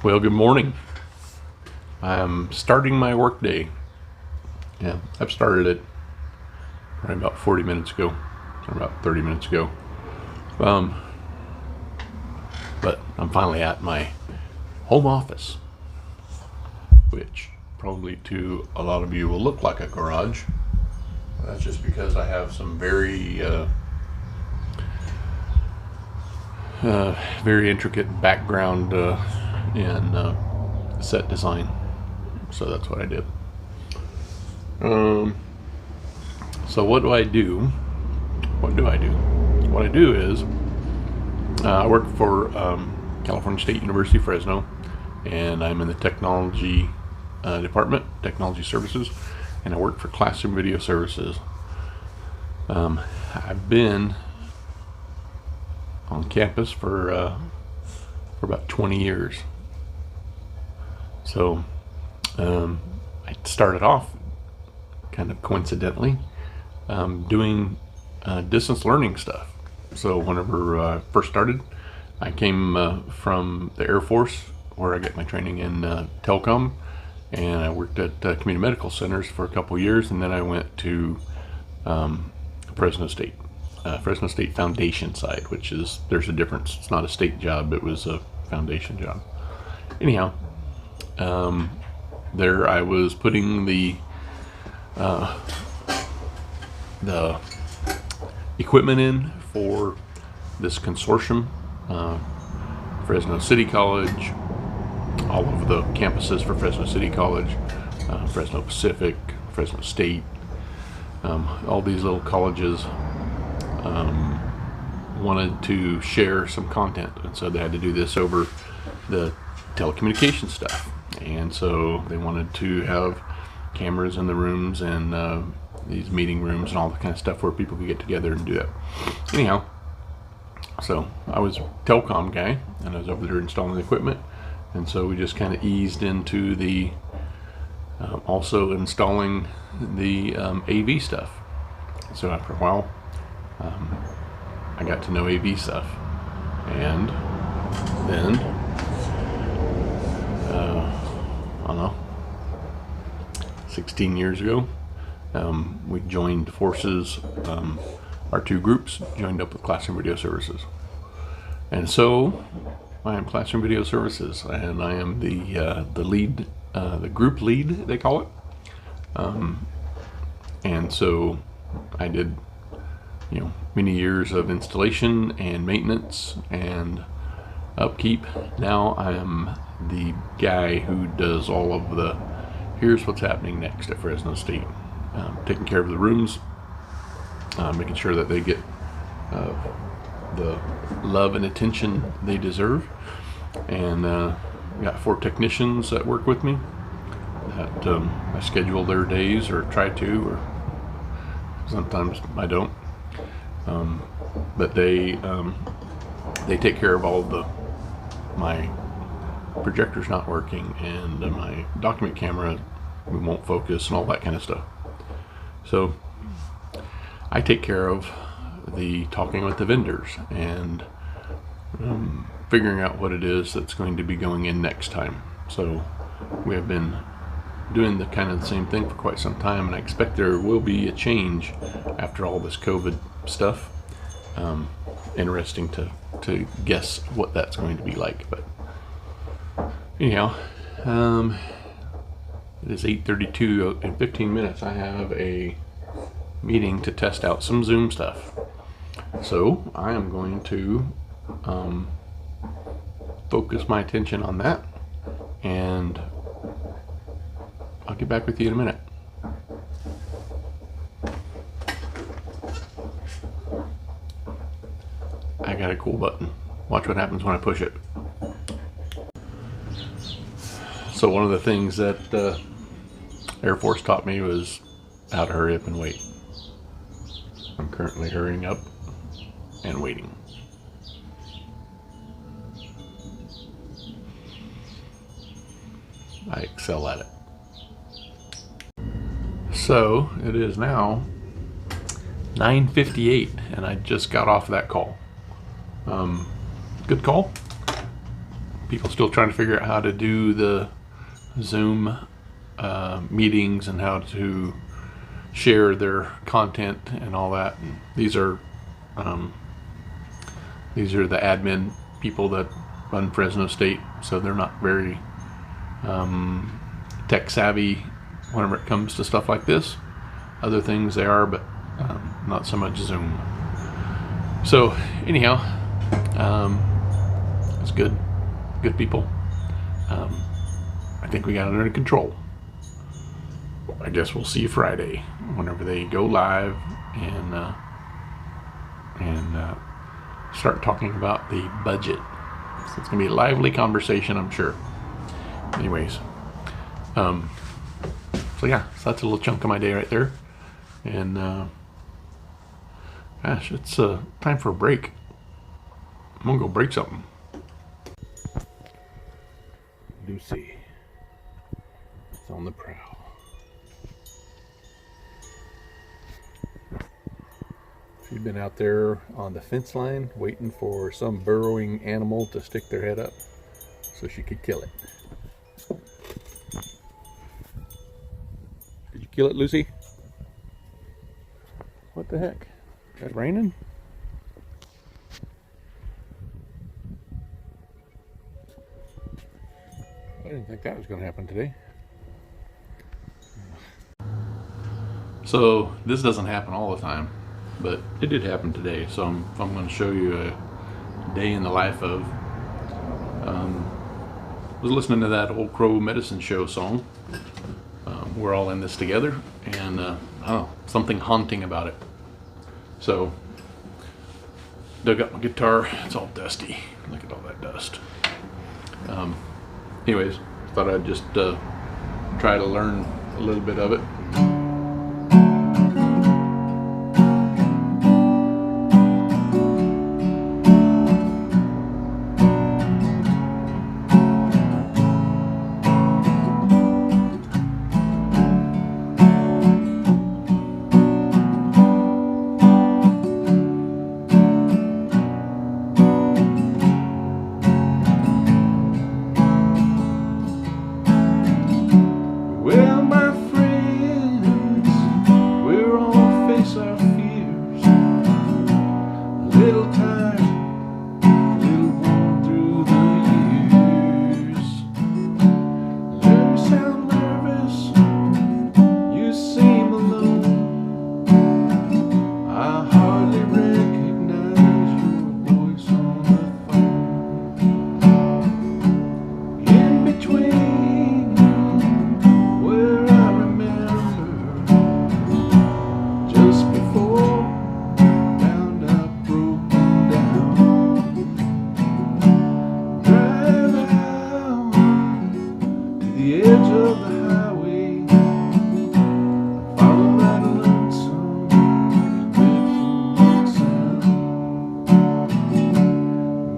Well, good morning. I'm starting my work day. Yeah, I've started it probably about 40 minutes ago, or about 30 minutes ago. Um, but I'm finally at my home office, which probably to a lot of you will look like a garage. That's just because I have some very intricate background in set design. So that's what I did. So what do I do? What do I do? What I do is I work for California State University, Fresno, and I'm in the technology department, technology services, and I work for Classroom Video Services. I've been on campus for about 20 years. So I started off kind of coincidentally doing distance learning stuff. So whenever I first started, I came from the Air Force, where I get my training in telecom, and I worked at community medical centers for a couple years, and then I went to Fresno State Foundation side, which is, there's a difference. It's not a state job, it was a foundation job. Anyhow, there I was putting the equipment in for this consortium, Fresno City College, all of the campuses for Fresno City College, Fresno Pacific, Fresno State, all these little colleges wanted to share some content, and so they had to do this over the telecommunication stuff, and so they wanted to have cameras in the rooms and these meeting rooms and all that kind of stuff where people could get together and do that. Anyhow, so I was a telecom guy, and I was over there installing the equipment, and so we just kind of eased into the also installing the AV stuff. So after a while, I got to know AV stuff, and then I don't know, 16 years ago, we joined forces. Our two groups joined up with Classroom Video Services, and so I am Classroom Video Services, and I am the lead, the group lead, they call it. And so I did, many years of installation and maintenance and upkeep. Now I am the guy who does all of the, here's what's happening next at Fresno State, taking care of the rooms, making sure that they get the love and attention they deserve. And we got 4 technicians that work with me that I schedule their days, or try to, or sometimes I don't. But they take care of all of my projector's not working, and my document camera won't focus, and all that kind of stuff. So I take care of the talking with the vendors and figuring out what it is that's going to be going in next time. So we have been doing the kind of the same thing for quite some time, and I expect there will be a change after all this COVID stuff. Interesting to guess what that's going to be like, but anyhow, it is 8:32. In 15 minutes I have a meeting to test out some Zoom stuff, so I am going to focus my attention on that, and I'll get back with you in a minute. I got a cool button. Watch what happens when I push it. So one of the things that the Air Force taught me was how to hurry up and wait. I'm currently hurrying up and waiting. I excel at it. So it is now 9:58, and I just got off that call. Good call. people still trying to figure out how to do the Zoom meetings and how to share their content and all that. And these are the admin people that run Fresno State, so they're not very tech savvy whenever it comes to stuff like this. Other things they are, but not so much Zoom. So anyhow, it's good people. I think we got it under control. I guess we'll see you Friday whenever they go live and start talking about the budget. So it's gonna be a lively conversation, I'm sure. Anyways, so yeah, so that's a little chunk of my day right there. And gosh, it's time for a break. I'm gonna go break something. Lucy, it's on the prowl. She's been out there on the fence line waiting for some burrowing animal to stick their head up so she could kill it. Did you kill it, Lucy? What the heck? Is it raining? I didn't think that was going to happen today. So this doesn't happen all the time, but it did happen today. So I'm going to show you a day in the life of. Was listening to that Old Crow Medicine Show song. We're all in this together, and I don't know, something haunting about it. So dug up my guitar. It's all dusty. Look at all that dust. Anyways, thought I'd just try to learn a little bit of it. Well, my friends, we're all face our fears. A little tired, a little worn through the years. Learn to sound nervous, you seem alone. I hardly recognize your voice on the phone. In between the edge of the highway, follow that lonesome river sound.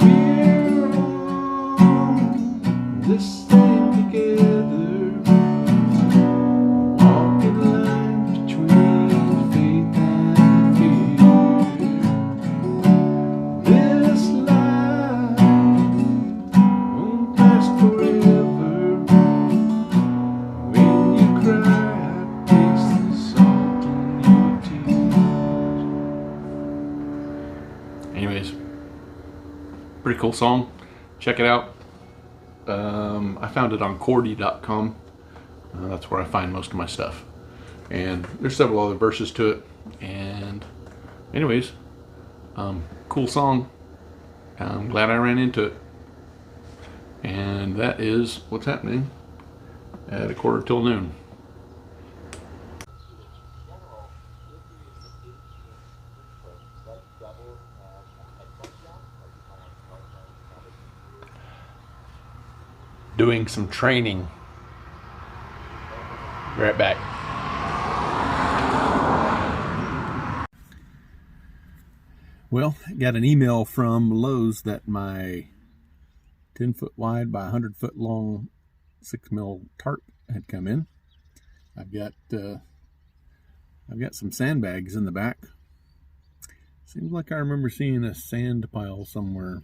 We're on this thing together, walking lines between faith and fear. This life won't last forever. Anyways, pretty cool song. Check it out. I found it on Cordy.com. That's where I find most of my stuff. And there's several other verses to it. And anyways, cool song. I'm glad I ran into it. And that is what's happening at 1:45 noon. Doing some training. Be right back. Well, I got an email from Lowe's that my 10-foot wide by 100-foot long 6 mil tarp had come in. I've got some sandbags in the back. Seems like I remember seeing a sand pile somewhere.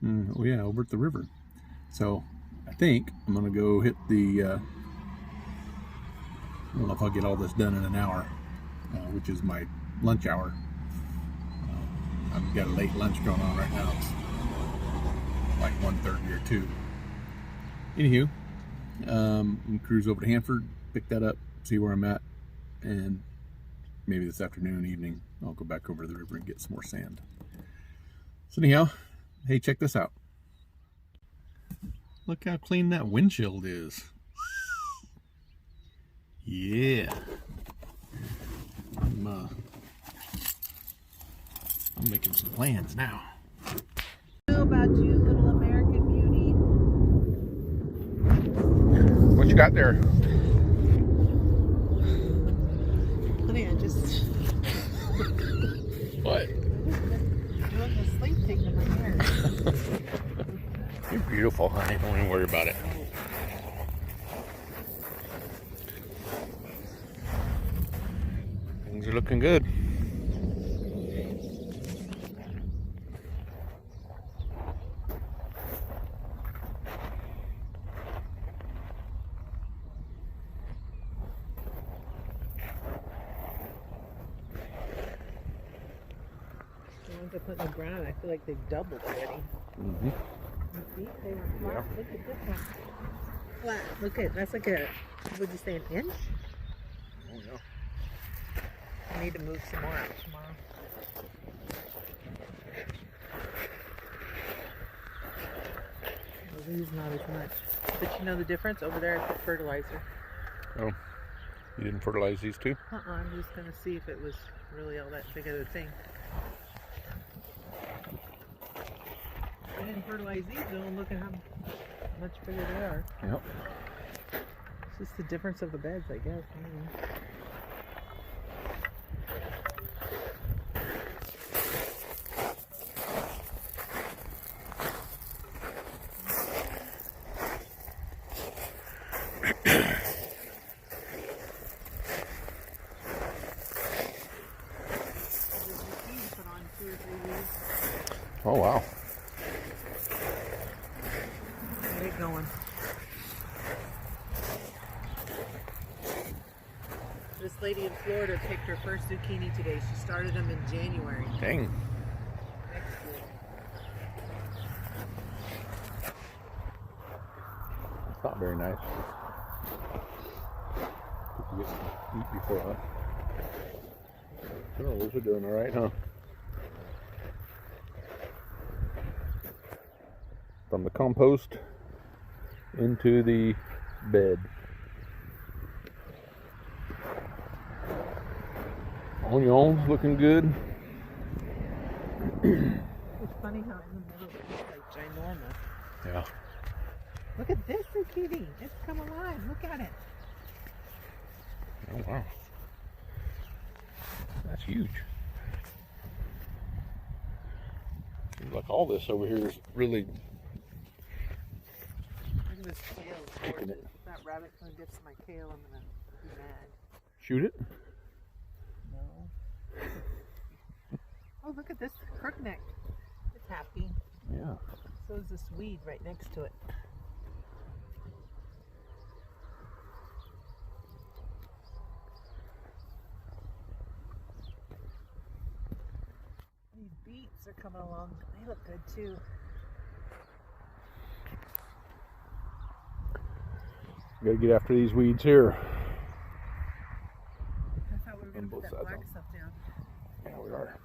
Oh yeah, over at the river. So I think I'm gonna go hit the, I don't know if I'll get all this done in an hour, which is my lunch hour. I've got a late lunch going on right now. It's like 1:30 or 2. Anywho, cruise over to Hanford, pick that up, see where I'm at, and maybe this afternoon, evening, I'll go back over to the river and get some more sand. So anyhow, hey, check this out. Look how clean that windshield is. Yeah. I'm making some plans now. Know about you, little American beauty. What you got there? Honey, I just What? doing the sleep thing to my hair. You're beautiful, honey. Don't even worry about it. Things are looking good. The ones I put in the ground, I feel like they've doubled already. Mm-hmm. See, they were flat. Yeah. Look at this one. Flat. Look at, that's like a, would you say, an inch? Oh, yeah. I need to move some more out tomorrow. Well, these not as much. But you know the difference? Over there I put fertilizer. Oh, you didn't fertilize these two? I'm just going to see if it was really all that big of a thing. I didn't fertilize these though, and look at how much bigger they are. Yep. It's just the difference of the beds, I guess. Maybe. Put on 2 or 3 weeks. Oh, wow. Get it going. This lady in Florida picked her first zucchini today. She started them in January. Dang. Next year. It's not very nice. Did you get some eat before, huh? Oh, those are doing all right, huh? From the compost into the bed. Onions looking good. It's funny how in the middle it's like ginormous. Yeah. Look at this zucchini. It's come alive. Look at it. Oh, wow. That's huge. Seems like all this over here is really Look at this kale. kicking it. If that rabbit comes and gets my kale, I'm going to be mad. Shoot it? No. Oh, look at this crookneck. It's happy. Yeah. So is this weed right next to it. These beets are coming along. They look good too. Gotta get after these weeds here. I thought we were going to put that black stuff down. Yeah, we are.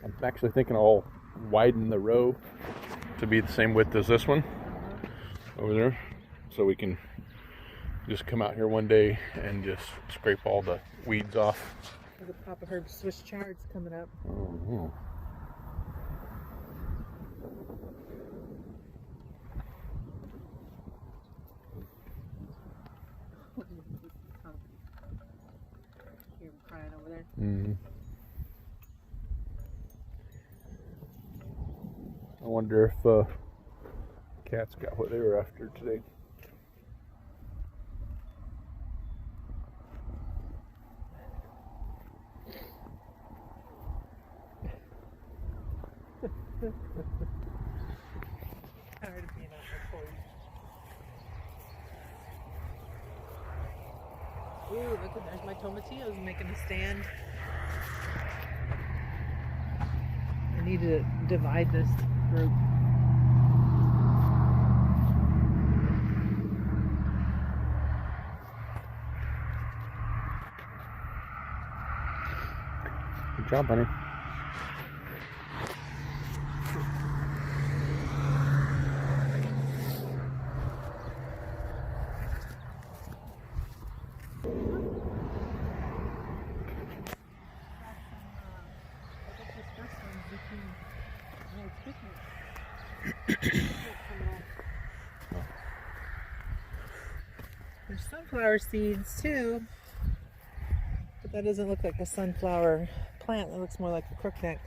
I'm actually thinking I'll widen the row to be the same width as this one over there, so we can just come out here one day and just scrape all the weeds off. There's a Papa Herb Swiss chard's coming up. Oh, Hear him crying over there. mm-hmm. I wonder if cats got what they were after today. tired of being on the porch. Ooh, look at there's my tomatillos making a stand. I need to divide this group. Good job, honey. There's sunflower seeds too, but that doesn't look like a sunflower plant. That looks more like a crookneck.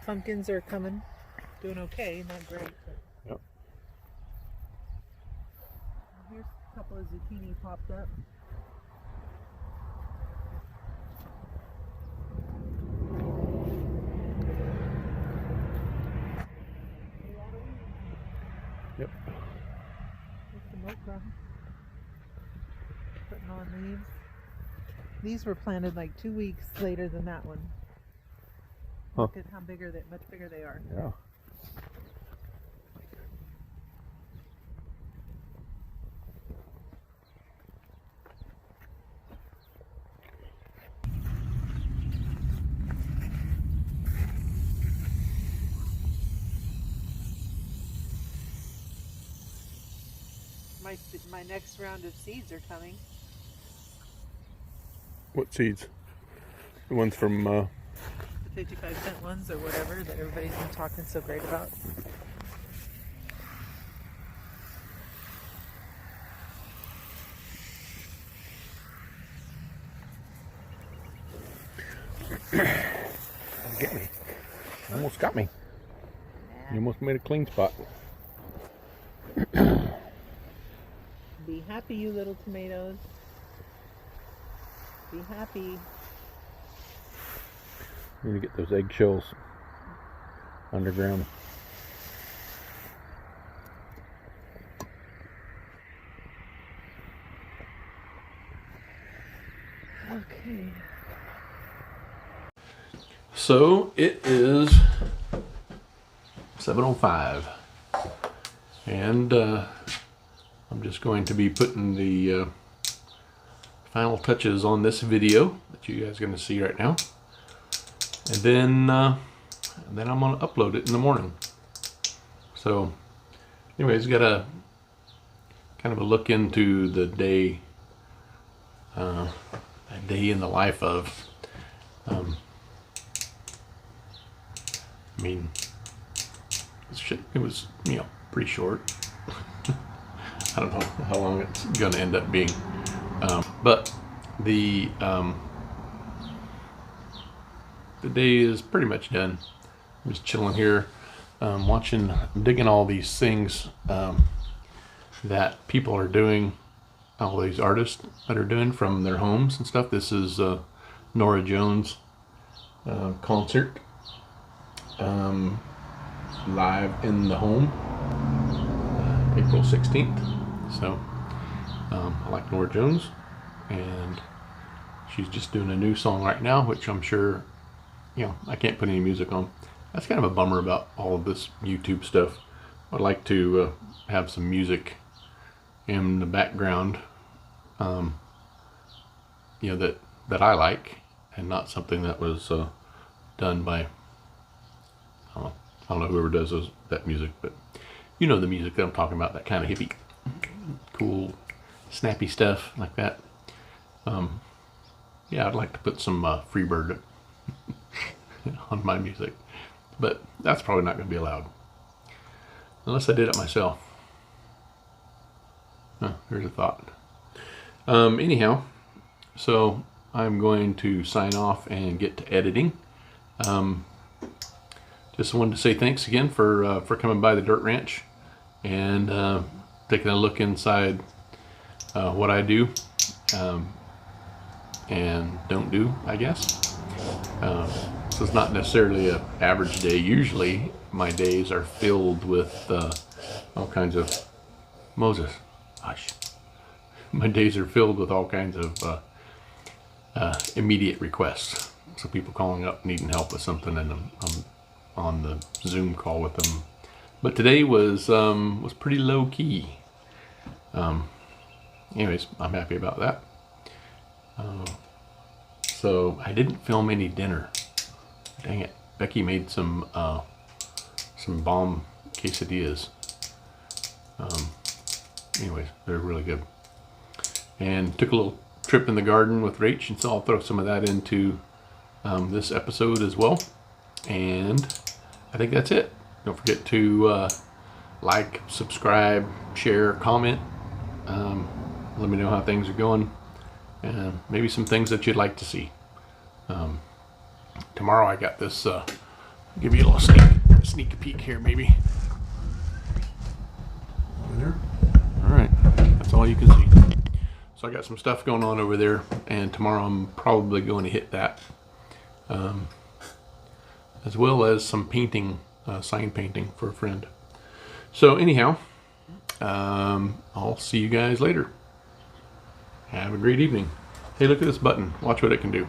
Pumpkins are coming, doing okay, not great. But Yep. here's a couple of zucchini popped up. Yep. With some okra. Putting on leaves. These were planted like 2 weeks later than that one. Huh. Look at how bigger they, much bigger they are. Yeah. My next round of seeds are coming. What seeds? The ones from The 55-cent ones or whatever that everybody's been talking so great about. Get me. Almost got me. You almost made a clean spot. Be happy, you little tomatoes. Be happy. I'm gonna get those eggshells underground. Okay. So it is 7:05, and I'm just going to be putting the final touches on this video that you guys are going to see right now, and then I'm going to upload it in the morning. So, anyways, got a kind of a look into the day, a day in the life of. I mean, it was, pretty short. I don't know how long it's going to end up being. But the day is pretty much done. I'm just chilling here, digging all these things that people are doing, all these artists that are doing from their homes and stuff. This is Norah Jones concert. Live in the home, April 16th. So I like Norah Jones, and she's just doing a new song right now, which I'm sure, I can't put any music on. That's kind of a bummer about all of this YouTube stuff. I'd like to have some music in the background, that I like, and not something that was done by I don't know whoever does that music, but you know the music that I'm talking about, that kind of hippie, cool, snappy stuff like that. Yeah, I'd like to put some Freebird on my music, but that's probably not going to be allowed unless I did it myself. Here's a thought. Anyhow, so I'm going to sign off and get to editing. Just wanted to say thanks again for coming by the Dirt Ranch and taking a look inside what I do and don't do, I guess. this is not necessarily an average day. Usually my days are filled with all kinds of, Moses, hush. My days are filled with all kinds of immediate requests. So people calling up needing help with something, and I'm on the Zoom call with them. But today was pretty low key. Anyways, I'm happy about that. So I didn't film any dinner. Dang it! Becky made some bomb quesadillas. Anyways, they're really good. And took a little trip in the garden with Rach, and so I'll throw some of that into this episode as well. And I think that's it. Don't forget to like, subscribe, share, comment. Let me know how things are going, and maybe some things that you'd like to see. Tomorrow I got this, give you a little sneak peek here maybe. There. All right, that's all you can see. So I got some stuff going on over there, and tomorrow I'm probably going to hit that, as well as some painting, sign painting for a friend. So anyhow, I'll see you guys later. Have a great evening. Hey, look at this button. Watch what it can do.